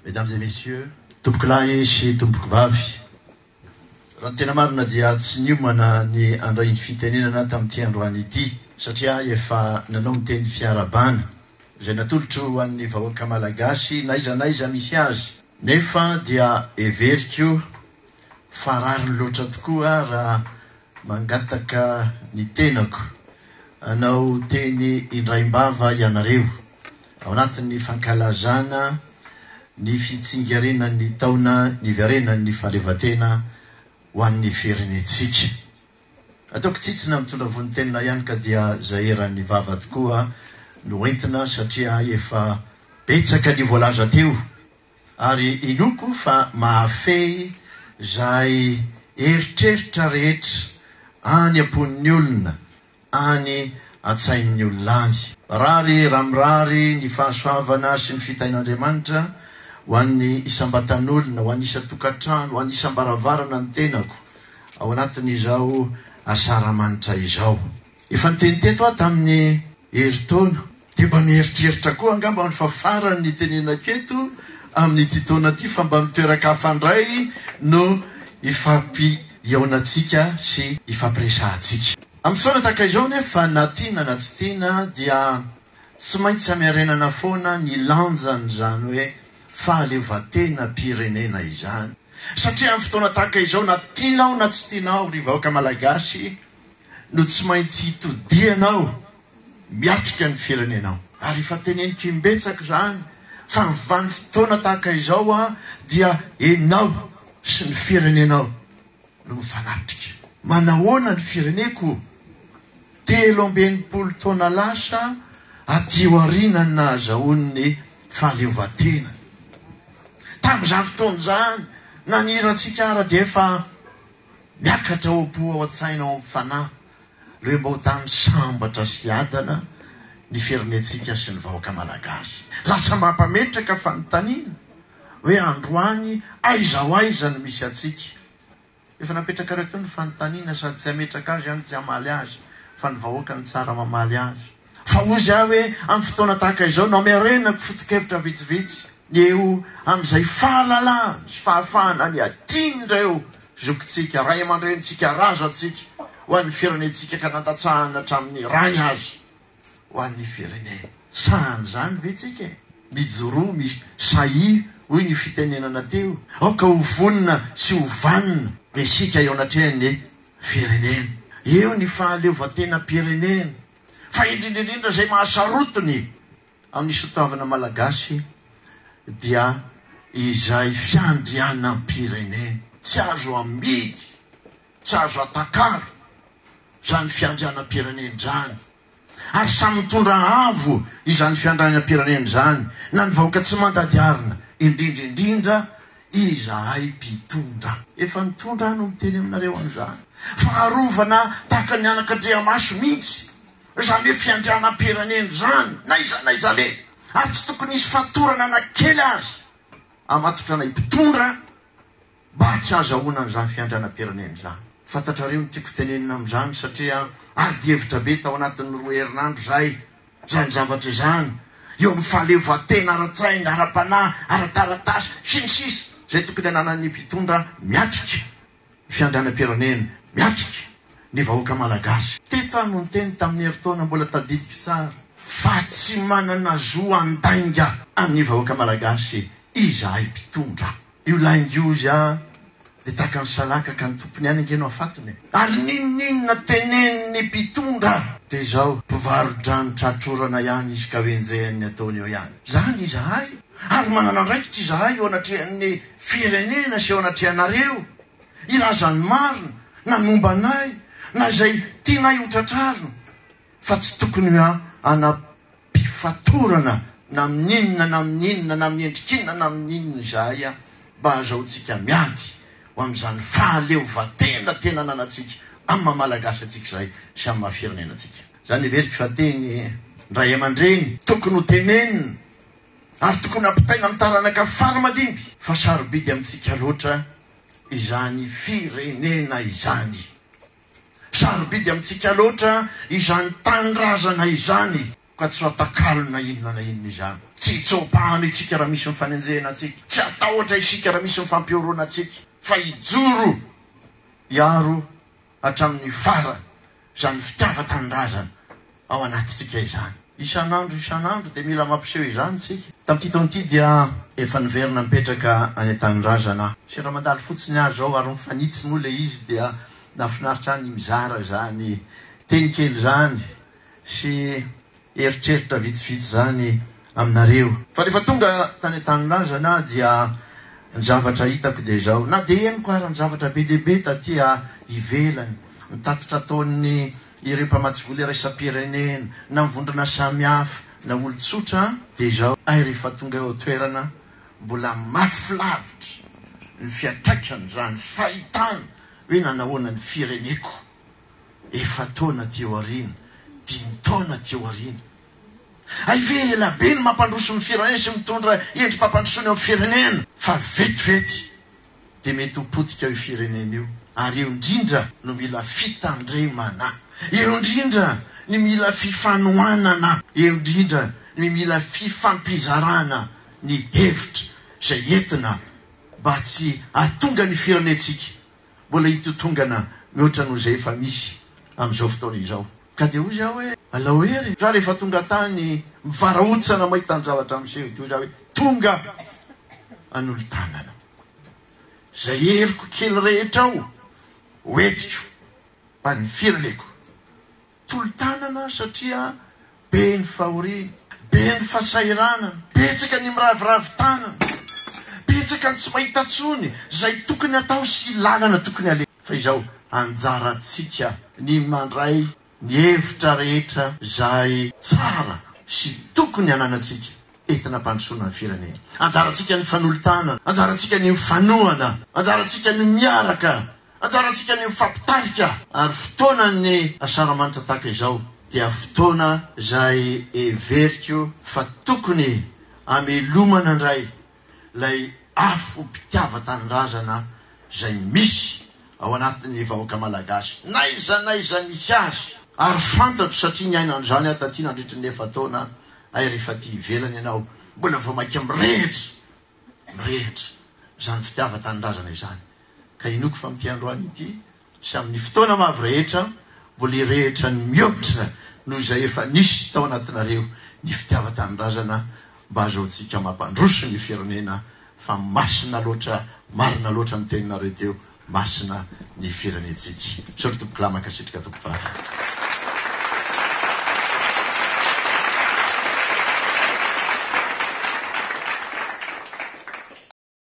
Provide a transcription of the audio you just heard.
Mesdames et messieurs, tompoko lahy sy tompoko vavy. Raha ny tena marina dia tsy niomana ny andray ny fitenenana tamin'ity androany ity, satria efa nanao miteny fiarabana izay natolotro ho an'ny vahoaka malagasy na iza misy azy. Nefa dia everiko fa rariny loatra tokoa raha mangataka ny tenako hanao teny indraimbava ianareo ao anatin'ny fankalazana ny fitsingerenan'ny taona niverenan'ny fahaleovatena ho an'ny firenentsika. Ataoko tsitsina mitondra vonitenina ihany ka dia zaheran'ny vava tokoa no entina satria efa betsaka ny voalaza teo ary inoko fa mahafehy zay eritreritra rehetra any amponin'ny olona, any atsain'ny olona any. Rary ramrary ny fahasoavana sy ny fitain'Andriamanitra ho an'ny isam-batan'olona, ho an'ny isa-tokantrano, ho an'ny isam-baravarana ny tenako ao anatin'izao asaramanitra izao. Efa niteniteto aho tamin'ny heritaona, dia mba mieritreritra koa angamba ny fafarany ny tenenako eto amin'ity taona ity fa mba mitoeraka hafandray no ifampiaonantsika sy ifampiresahantsika. Amin'ny fotoana tahaka izao nefa na tiana na tsy tiana dia tsy maintsy amiarenana foana ny lanjany zany hoe fahaleovatena pirenena izany. Satria amin'ny fotoana tahaka izao na tianao na tsy tianao ry vahoaka malagasy no tsy maintsy hitodianao miatrika ny firenenao. Ary efa teneniko imbetsaka zany fa ny fotoana tahaka izao dia enao sy ny firenenao no mifanatrika. Manahoana ny fireneko 13 taona lasa aty aoriana nahazahoan'ny fahaleovatena. Tamin'izany fotoana zany nanirantsika ara dia efa miakatra opo ao an-tsaina ao amin'ny fanahy le mba ho tany sambatra sy adana ny firenentsika sy ny vahoaka malagasy. Lasa mampametraka fanontaniana hoe androany aiza ho aiza no misy atsika. Efa napetraka reo ny fanontaniana sady tsy ametraka azy ihany tsy hamaly azy fa ny vahoaka ny tsara mamaly azy. Fa ozy aho hoe amin'ny fotoana tahaka izao no amiarenako foto-kevitra vitsivitsy ny eo amin'izay fahalalana sy fahafahana ny adinireo zokintsika, ray aman-drenitsika, razantsika ho an'ny firenentsika ka nandatsahana hatramin'ny rany azy ho an'ny firenena. Sahany zany vetsika mijoro misahi hoy ny fitenenana teo, aoka ho vonina sy ho vanina isika eo anatrehan'ny firenena. Eo ny fahaleovatena pirenena. Fa indrindraindrindra zay mahasarotiny amin'ny sotoavana malagasy dia izay fiandriana pirenena. Tsy azo amidy, tsy azo atakaro zany fiandriana pirenena zany. Ary samy mitondra avo izany fiandriana pirenena zany na ny vahoaka tsy mandady arina, indrindraindrindra izahay mpitondra. Efa nitondra no miteny aminareo an'izany. Faharovana tahaka ny anak'Andriamaso mihitsy zany hoe fiandriana pirenena zany na iza le. Ary tsy tokony isy fatorana anakely azy amatotra anay mpitondra mba tsy azahoana an'izany fiandriana pirenena zany. Fantatrareo ny tiako tenenina amin'izany satria ady hevitra be tao anatin'ny 2 herinandro zany zavatra izany eo amin'ny fahaleovatena ara-tsaina, ara-panahy, ara-taratasy sy ny sisa zay tokony ananan'ny mpitondra miatrika fiandriana pirenena, miatrika ny vahoaka malagasy. Teto no niteny tamin'ny heritaona mbola tadidiko tsara fa tsy manana zo andainga amin'ny vahoaka malagasy izahay mpitondra. Io laingiozy dia tahaka ny salaka ka ny tompony any angenao afatony. Ary ninonina teneniny mpitondra dia izao mpivarodrano tratrorana ihany izy ka venjehany ataony eo ihany. Zany izahay. Ary manana andraikitra izahay eo anatrehan'ny firenena sy eo anatrehanareo. Ilazany marina na momba anay na izay tianay hotratrarina fa tsy tokony anam-pifatorana na amin'inona na amin'inona na amin'ny endrikinona na amin'inona izahay mba azahoantsika miady ho amin'izany fahaleovatena tena ananantsika amin'ny mamalagasy antsika izay sy amin'ny mahafirenenantsika. Zany everiko fa teny ndray aman-dreny tokony ho tenenina ary tokony ampitaina amin'ny taranaka faramadimby fa sarobidy amintsika loatra izany firenena izany. Sarobidy amintsika loatra izany tanindrazana izany ka tsy atakalona inona na inona izany. Tsy tsopahana isika raha misy mifanenjehana atsika, tsy atahotra isika raha misy mifampiorona atsika, fa ijoro iaro hatramin'ny fara izany fitiava-tanindrazana ao anatintsika izany. Isan'andro dia mila mampiseho izany tsika. Tamin'ity taon'ity dia efa niverina mipetraka any an-tanindrazana. Sy raha mandalo fotsiny azy ao ary mifanitsy moa le izy dia nafinaritra any mizara zany teny kely zany sy eritreritra vitsivitsy zany aminareo. Fa rehefa tonga tany an-tanindrazana dia ny zavatra hitako dia izao. Na dia henoko ary ny zavatra be lehibe tatya ivelany nitatitra ataon'ny ireo mpamatsy vola iraisam-pirenena na mivondrona samihafa na olon-tsotra dia izao. Ay rehefa tonga eo toerana mbola mafilavitra ny fiatraikany zany fahitana hoe nanahoana ny fireneko efa taona teo aoriana, 5 taona teo aoriana. Ay ve elabe ny mampandroso ny firenena sy mitondra endrim-pampandrosony amin'ny firenena fa vetivety dia mety hopotika io firenena io. Ary eo indrindra no mila fitandremana, eo indrindra ny mila fifanohanana, eo indrindra ny mila fifampizarana ny hevitra izay entina mba tsy ahatonga ny firenentsika mbola hitotongana mihoatra noho izay efa misy amin'izao fotoana izao. Ka dia hoy zaho hoe alao hery raha rehefa tonga tany mivarahotsana mahita ny zavatra miseho toy zaho hoe tonga an'olo-tanana. Izay heriko kely rehetra ao hoetiko mba ny fireneko tolo-tanana satria be ny fahoriana, be ny fahasahiranana, betsaka ny miraviravin-tanana, betsaka ny tsy mahita tsony izay tokony atao sy lalana tokony ale. Fa izao anjarantsika ny mandray ny hevitra rehetra izay tsara sy tokony ananantsika entina mpandrosoana ny firenena. Anjarantsika ny fanolo-tanana, anjarantsika ny mifanohana, anjarantsika ny miaraka, anjarantsika ny mifampitarika. Ary fotoana ny asaramanitra tahaka izao dia fotoana izay everiko fa tokony amelomana indray ilay afo mpitiava-tanindrazana izay misy ao anatin'ny vahoaka malagasy. Naiza misy azy. Ary fantatro satria ny ainany izany aho taty nandritra ny 9 taona ay rehefa ty ivelany ianao mbola vao mainka mirehitra izany fitiava-tanindrazana izany. Ka inoko fa mity androany ity sy amin'ny fotoana mavy rehetra mbola irehetra ny mihoatra noho izay efa nisy tao anatinareo ny fitiava-tanindrazana mba azahoantsika mampandroso ny firenena fa masina loatra, marina loatra ny teninareo teo, masina ny firenentsika. Sorry tompoko lamaka sitrika tompoko vavy.